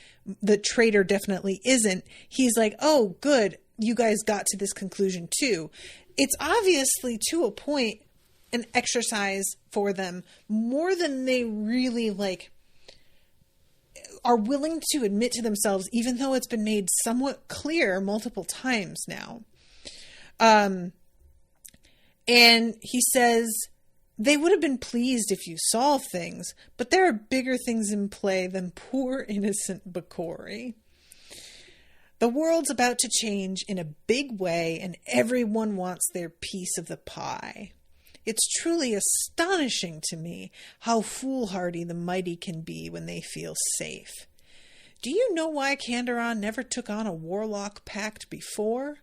the traitor definitely isn't, he's like, oh, good, you guys got to this conclusion too. It's obviously, to a point, an exercise for them more than they really, like, are willing to admit to themselves, even though it's been made somewhat clear multiple times now. And he says, they would have been pleased if you solved things, but there are bigger things in play than poor innocent Bakori. The world's about to change in a big way, and everyone wants their piece of the pie. It's truly astonishing to me how foolhardy the mighty can be when they feel safe. Do you know why Kandaron never took on a warlock pact before?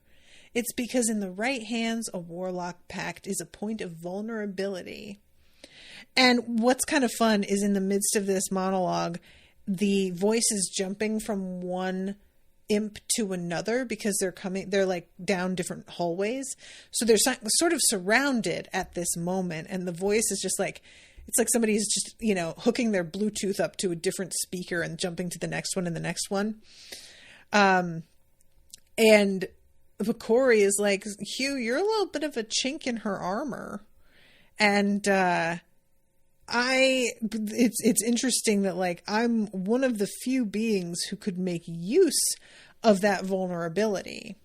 It's because in the right hands, a warlock pact is a point of vulnerability. And what's kind of fun is in the midst of this monologue, the voice is jumping from one imp to another because they're like down different hallways. So they're sort of surrounded at this moment. And the voice is just like, it's like somebody's just, hooking their Bluetooth up to a different speaker and jumping to the next one and the next one. And Bakori is like, Hugh, you're a little bit of a chink in her armor. And it's interesting that, like, I'm one of the few beings who could make use of that vulnerability.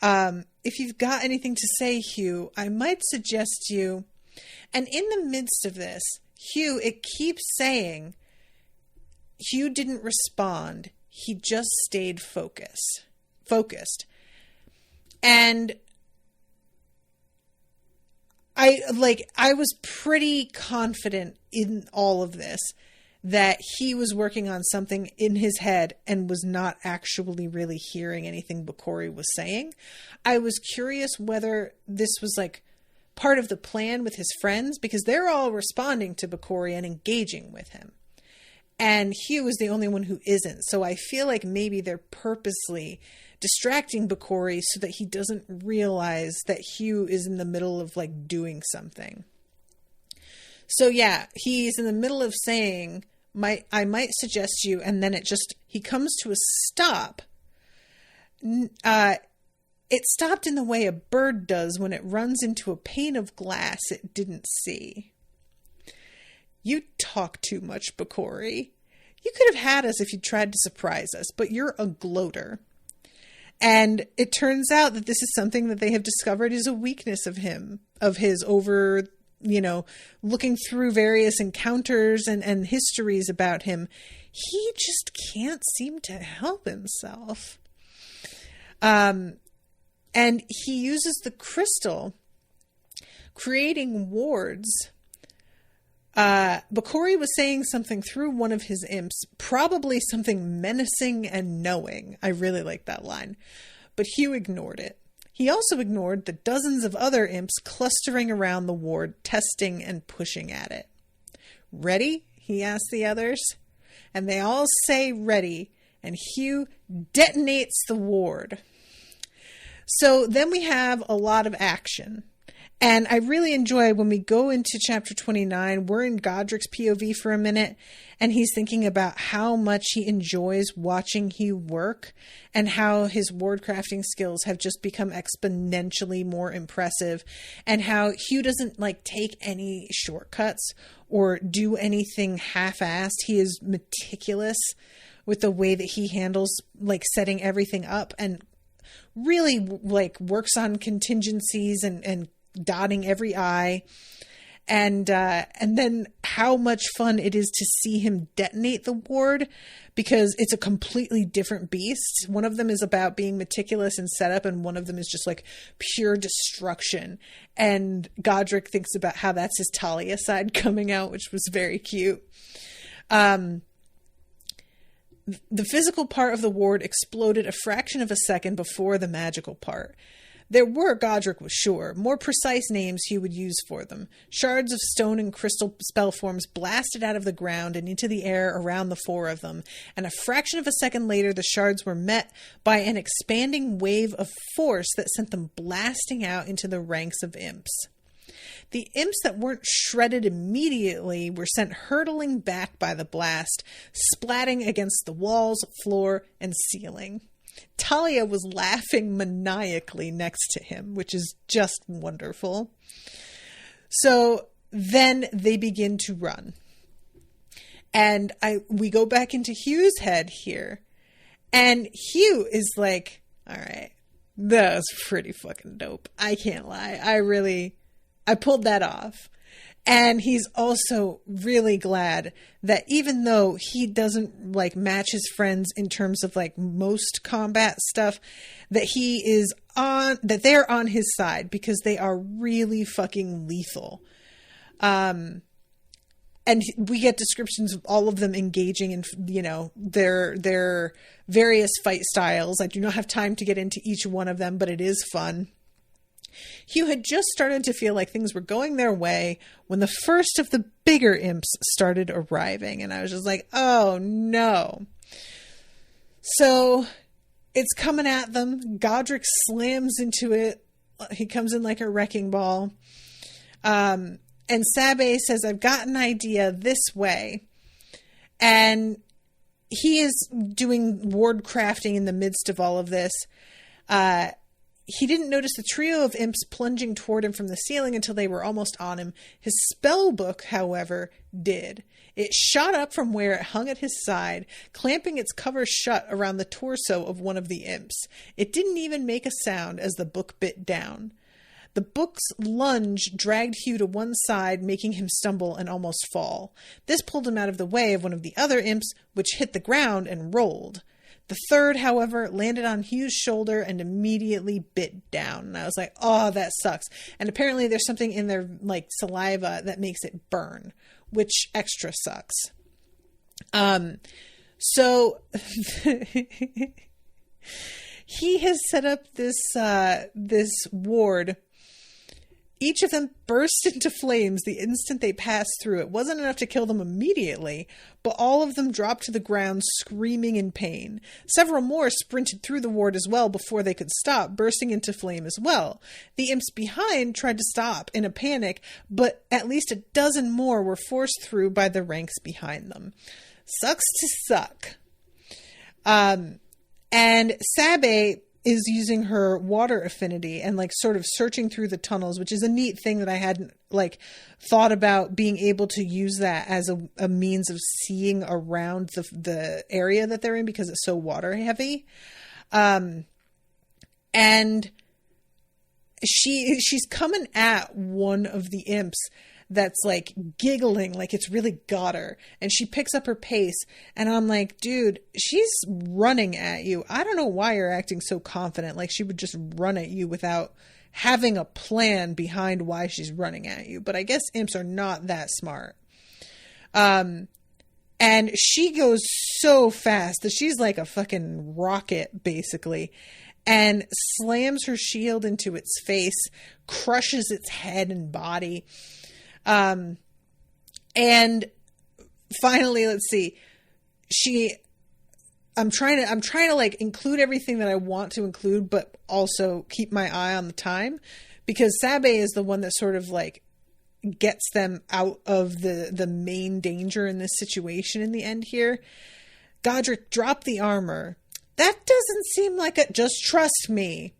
If you've got anything to say, Hugh, I might suggest you. And in the midst of this, Hugh, it keeps saying, Hugh didn't respond. He just stayed focused. And I was pretty confident in all of this that he was working on something in his head and was not actually really hearing anything Bakori was saying. I was curious whether this was like part of the plan with his friends, because they're all responding to Bakori and engaging with him. And Hugh is the only one who isn't. So I feel like maybe they're purposely distracting Bakori so that he doesn't realize that Hugh is in the middle of, like, doing something. So yeah, he's in the middle of saying, I might suggest you, and then he comes to a stop. It stopped in the way a bird does when it runs into a pane of glass it didn't see. You talk too much, Bakori. You could have had us if you tried to surprise us, but you're a gloater. And it turns out that this is something that they have discovered is a weakness of his over, looking through various encounters and histories about him. He just can't seem to help himself. And he uses the crystal, creating wards. Bakori was saying something through one of his imps, probably something menacing and knowing. I really like that line. But Hugh ignored it. He also ignored the dozens of other imps clustering around the ward, testing and pushing at it. "Ready?" he asks the others. And they all say ready, and Hugh detonates the ward. So then we have a lot of action. And I really enjoy when we go into chapter 29, we're in Godric's POV for a minute, and he's thinking about how much he enjoys watching Hugh work and how his ward crafting skills have just become exponentially more impressive, and how Hugh doesn't like take any shortcuts or do anything half-assed. He is meticulous with the way that he handles like setting everything up, and really like works on contingencies and dotting every I, and then how much fun it is to see him detonate the ward, because it's a completely different beast. One of them is about being meticulous and setup, and one of them is just like pure destruction. And Godric thinks about how that's his Talia side coming out, which was very cute. The physical part of the ward exploded a fraction of a second before the magical part. There were, Godric was sure, more precise names he would use for them. Shards of stone and crystal spell forms blasted out of the ground and into the air around the four of them, and a fraction of a second later the shards were met by an expanding wave of force that sent them blasting out into the ranks of imps. The imps that weren't shredded immediately were sent hurtling back by the blast, splatting against the walls, floor, and ceiling. Talia was laughing maniacally next to him, which is just wonderful. So then they begin to run. And we go back into Hugh's head here. And Hugh is like, all right, that was pretty fucking dope. I can't lie. I pulled that off. And he's also really glad that even though he doesn't like match his friends in terms of like most combat stuff, that they're on his side, because they are really fucking lethal. And we get descriptions of all of them engaging in, their various fight styles. I do not have time to get into each one of them, but it is fun. Hugh had just started to feel like things were going their way when the first of the bigger imps started arriving. And I was just like, oh no. So it's coming at them. Godric slams into it. He comes in like a wrecking ball. And Sabe says, I've got an idea this way. And he is doing ward crafting in the midst of all of this. He didn't notice the trio of imps plunging toward him from the ceiling until they were almost on him. His spell book, however, did. It shot up from where it hung at his side, clamping its cover shut around the torso of one of the imps. It didn't even make a sound as the book bit down. The book's lunge dragged Hugh to one side, making him stumble and almost fall. This pulled him out of the way of one of the other imps, which hit the ground and rolled. The third, however, landed on Hugh's shoulder and immediately bit down. And I was like, oh, that sucks. And apparently there's something in their like saliva that makes it burn, which extra sucks. So he has set up this ward. Each of them burst into flames the instant they passed through. It wasn't enough to kill them immediately, but all of them dropped to the ground screaming in pain. Several more sprinted through the ward as well before they could stop, bursting into flame as well. The imps behind tried to stop in a panic, but at least a dozen more were forced through by the ranks behind them. Sucks to suck. And Sabe is using her water affinity and like sort of searching through the tunnels, which is a neat thing that I hadn't like thought about, being able to use that as a means of seeing around the area that they're in, because it's so water heavy. And she's coming at one of the imps that's like giggling like it's really got her, and she picks up her pace, and I'm like, dude, she's running at you. I don't know why you're acting so confident, like she would just run at you without having a plan behind why she's running at you. But I guess imps are not that smart. And she goes so fast that she's like a fucking rocket basically, and slams her shield into its face, crushes its head and body. And finally, let's see. I'm trying to like include everything that I want to include, but also keep my eye on the time, because Sabe is the one that sort of like gets them out of the main danger in this situation in the end here. Godric dropped the armor. That doesn't seem like it. Just trust me.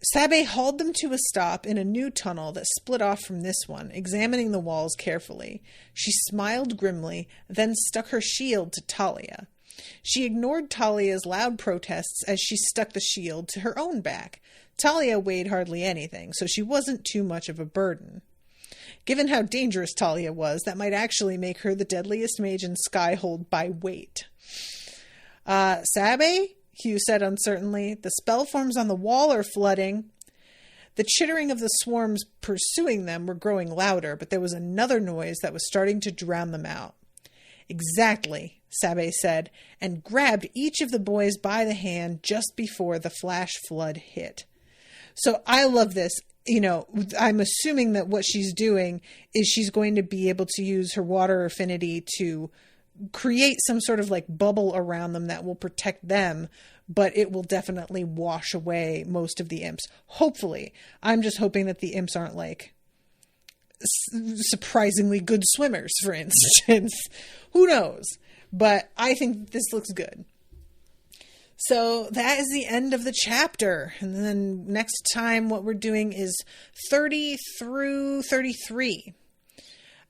Sabe hauled them to a stop in a new tunnel that split off from this one, examining the walls carefully. She smiled grimly, then stuck her shield to Talia. She ignored Talia's loud protests as she stuck the shield to her own back. Talia weighed hardly anything, so she wasn't too much of a burden. Given how dangerous Talia was, that might actually make her the deadliest mage in Skyhold by weight. Sabe? Hugh said uncertainly. The spell forms on the wall are flooding. The chittering of the swarms pursuing them were growing louder, but there was another noise that was starting to drown them out. Exactly, Sabe said, and grabbed each of the boys by the hand just before the flash flood hit. So I love this. You know, I'm assuming that what she's doing is she's going to be able to use her water affinity to create some sort of like bubble around them that will protect them, but it will definitely wash away most of the imps. Hopefully. I'm just hoping that the imps aren't like surprisingly good swimmers, for instance. Who knows? But I think this looks good. So that is the end of the chapter. And then next time what we're doing is 30 through 33.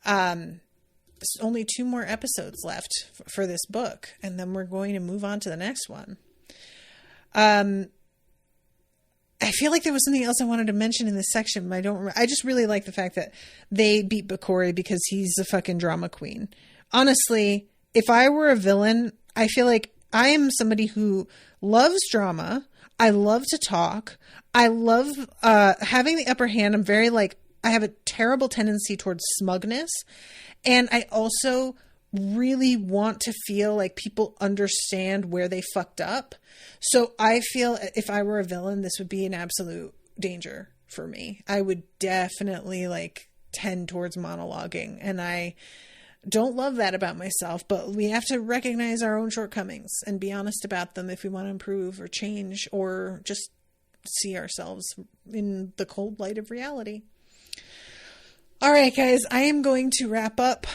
There's only 2 more episodes left for this book, and then we're going to move on to the next one. I feel like there was something else I wanted to mention in this section, but I don't remember. I just really like the fact that they beat Bakori because he's a fucking drama queen. Honestly, if I were a villain, I feel like I am somebody who loves drama. I love to talk. I love having the upper hand. I'm very like, I have a terrible tendency towards smugness. And I also really want to feel like people understand where they fucked up. So I feel if I were a villain, this would be an absolute danger for me. I would definitely like tend towards monologuing. And I don't love that about myself, but we have to recognize our own shortcomings and be honest about them if we want to improve or change or just see ourselves in the cold light of reality. All right, guys, I am going to wrap up.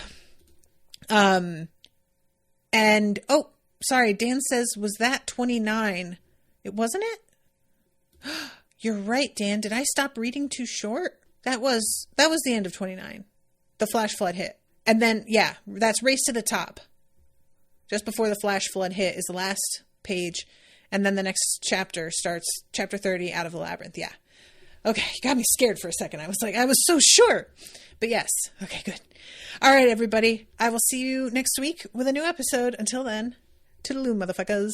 Dan says, was that 29? It wasn't it? You're right, Dan. Did I stop reading too short? That was the end of 29. The flash flood hit. And then, yeah, that's Race to the Top. Just before the flash flood hit is the last page. And then the next chapter starts, chapter 30, Out of the Labyrinth. Yeah. Okay, you got me scared for a second. I was like, I was so sure. But yes. Okay, good. All right, everybody. I will see you next week with a new episode. Until then, toodaloo, motherfuckers.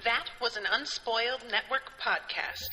That was an Unspoiled Network podcast.